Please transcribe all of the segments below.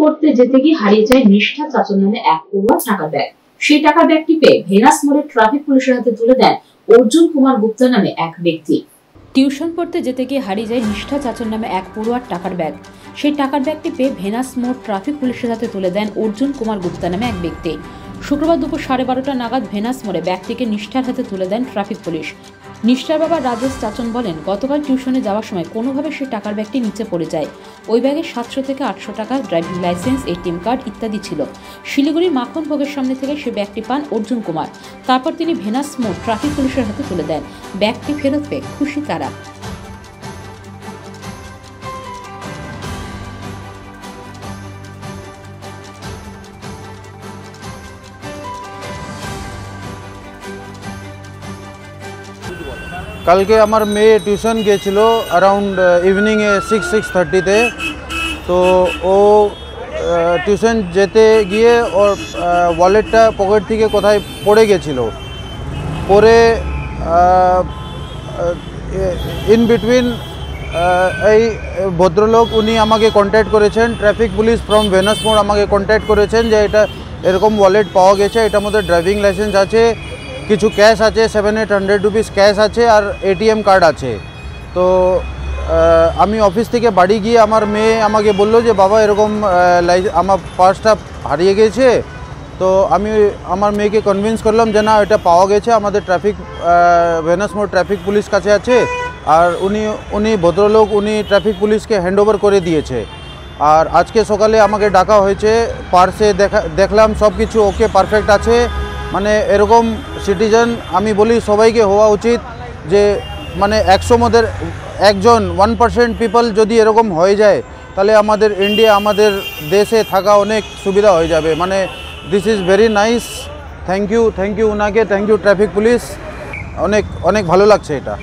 পড়তে যেতে গিয়ে হারিয়ে যায় নিষ্ঠা চাচর নামে এক পড়ুয়ার টাকার ব্যাগ। সেই টাকার ব্যাগটি পেয়ে ভেনাস মোড়ে ট্রাফিক পুলিশের হাতে তুলে দেন অর্জুন কুমার গুপ্তা নামে এক ব্যক্তি। টিউশন পড়তে যেতে গিয়ে হারিয়ে যায় নিষ্ঠা চাচর নামে এক পড়ুয়ার টাকার ব্যাগ। সেই টাকার ব্যাগটি পেয়ে ভেনাস মোড় ট্রাফিক পুলিশের হাতে তুলে দেন অর্জুন কুমার গুপ্তা নামে এক ব্যক্তি। শুক্রবার দুপুর 12:30 নাগাদ ভেনাস মোড়ে ব্যাগটিকে নিষ্ঠার হাতে তুলে দেন ট্রাফিক পুলিশ। নিষ্ঠার বাবা রাজেশ চাচন বলেন, গতকাল টিউশনে যাওয়ার সময় কোনোভাবে সেই টাকার ব্যাগটি নিচে পড়ে যায়। ওই ব্যাগে 700 থেকে 800 টাকা, ড্রাইভিং লাইসেন্স, এটিএম কার্ড ইত্যাদি ছিল। শিলিগুড়ির মাখন ভোগের সামনে থেকে সে ব্যাগটি পান অর্জুন কুমার। তারপর তিনি ভেনাস মোড় ট্রাফিক পুলিশের হাতে তুলে দেন। ব্যাগটি ফেরত পেয়ে খুশি তারা। कल के हमारे मे ट्यूशन গিয়েছিল अराउंड इवनिंग 6-6:30 तो वो টিউশন যেতে গিয়ে ওর ওয়ালেটটা পকেট থেকে কোথায় পড়ে গিয়েছিল। পরে ইন বিটুইন এই ভদ্রলোক উনি আমাকে কন্ট্যাক্ট করেছেন, ট্রাফিক পুলিশ ফ্রম ভেনাস মোড় আমাকে কন্ট্যাক্ট করেছেন যে এটা এরকম ওয়ালেট পাওয়া গেছে, এটার মধ্যে ড্রাইভিং লাইসেন্স আছে, কিছু ক্যাশ আছে, 700-800 রুপিস ক্যাশ আছে আর এটিএম কার্ড আছে। তো আমি অফিস থেকে বাড়ি গিয়ে আমার মেয়ে আমাকে বললো যে বাবা এরকম আমার পার্সটা হারিয়ে গেছে। তো আমি আমার মেয়েকে কনভিন্স করলাম যে না এটা পাওয়া গেছে, আমাদের ট্রাফিক ভেনাস মোড় ট্রাফিক পুলিশ কাছে আছে আর উনি ভদ্রলোক উনি ট্রাফিক পুলিশকে হ্যান্ডওভার করে দিয়েছে। আর আজকে সকালে আমাকে ডাকা হয়েছে, পার্সে দেখলাম সব কিছু ওকে পারফেক্ট আছে। মানে এরকম সিটিজেন আমি বলি সবাইকে হওয়া উচিত যে মানে 100 মধ্যে একজন 1% পিপল যদি এরকম হয়ে যায় তাহলে আমাদের ইন্ডিয়া আমাদের দেশে থাকা অনেক সুবিধা হয়ে যাবে। মানে this is very nice, thank you উনাকে, থ্যাংক ইউ ট্রাফিক পুলিশ, অনেক অনেক ভালো লাগছে এটা।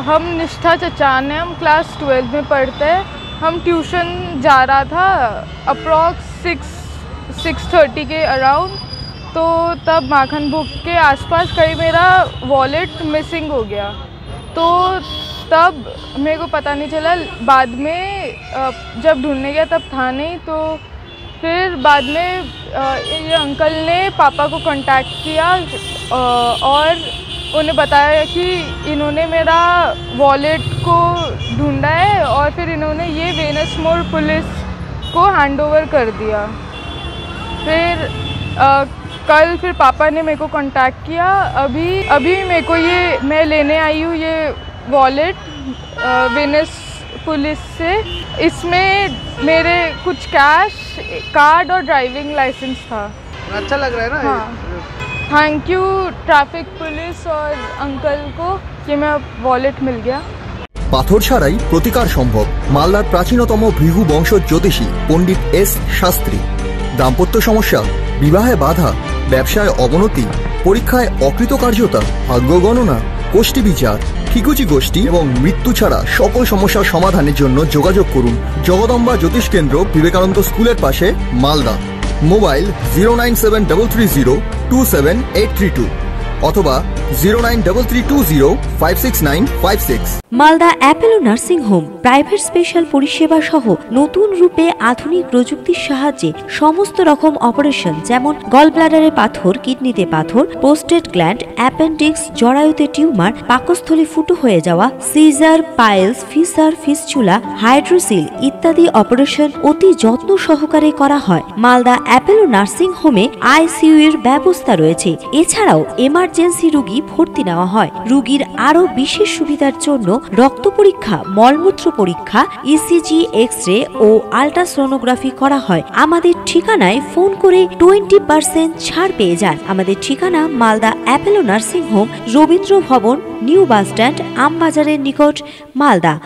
हम निष्ठा चचान है, हम क्लास 12 में पढ़ते हैं। हम ट्यूशन जा रहा था अप्रॉक्स 6:30 के अराउंड, तो तब माखन भोग के आसपास कहीं मेरा वॉलेट मिसिंग हो गया। तो तब मेरे को पता नहीं चला, बाद में जब ढूंढने गया तब था नहीं। तो फिर बाद में ये अंकल ने पापा को कांटेक्ट किया और उन्हें बताया कि इन्होंने मेरा वॉलेट को ढूंढा है और फिर इन्होंने ये वेनस मोड़ पुलिस को हैंडओवर कर दिया। फिर कल फिर पापा ने मेरे को कांटेक्ट किया। अभी मेरे को ये मैं लेने आई हूँ ये वॉलेट वेनस पुलिस से। इसमें मेरे कुछ कैश, कार्ड और ड्राइविंग लाइसेंस था। अच्छा लग रहा है ना? हाँ, थैंक यू ट्रैफिक पुलिस और अंकल को कि मैं वॉलेट मिल गया। পাথর ছাড়াই প্রতিকার সম্ভব। মালদার প্রাচীনতম ভৃগু বংশ জ্যোতিষী পণ্ডিত এস শাস্ত্রী। দাম্পত্য সমস্যা, বিবাহে বাধা, ব্যবসায় অবনতি, পরীক্ষায় অকৃতকার্যতা, ভাগ্য গণনা, গোষ্ঠী বিচার, ঠিকুচি গোষ্ঠী এবং মৃত্যু ছাড়া সকল সমস্যার সমাধানের জন্য যোগাযোগ করুন জগদম্বা জ্যোতিষ কেন্দ্র, বিবেকানন্দ স্কুলের পাশে, মালদা। মোবাইল 09730278832 অথবা 09332056956। Malda Apollo nursing home private special পরিষেবা সহ নতুন রূপে আধুনিক প্রযুক্তির সাহায্যে সমস্ত রকম অপারেশন যেমন গলব্লাডারে পাথর, কিডনিতে পাথর, প্রোস্টেট গ্ল্যান্ড, অ্যাপেন্ডিক্স, জরায়ুতে টিউমার, পাকস্থলী ফুটো হয়ে যাওয়া, caesar, piles, fissure, fistula, hydrocele ইত্যাদি অপারেশন অতি যত্ন সহকারে করা হয়। মালদা অ্যাপেলো নার্সিং হোমে আইসিইউ এর ব্যবস্থা রয়েছে। এছাড়াও এমার্জেন্সি রোগী ভর্তি নেওয়া হয়। রোগীর আরো বিশেষ সুবিধার জন্য রক্ত পরীক্ষা, মলমূত্র পরীক্ষা, ইসিজি, এক্স-রে ও আল্ট্রাসোনোগ্রাফি করা হয়। আমাদের ঠিকানায় ফোন করে 20% ছাড় পেয়ে যান। আমাদের ঠিকানা Malda Apollo nursing home, Rabindra ভবন, নিউ বাস স্ট্যান্ড, আমবাজারের নিকট, মালদা।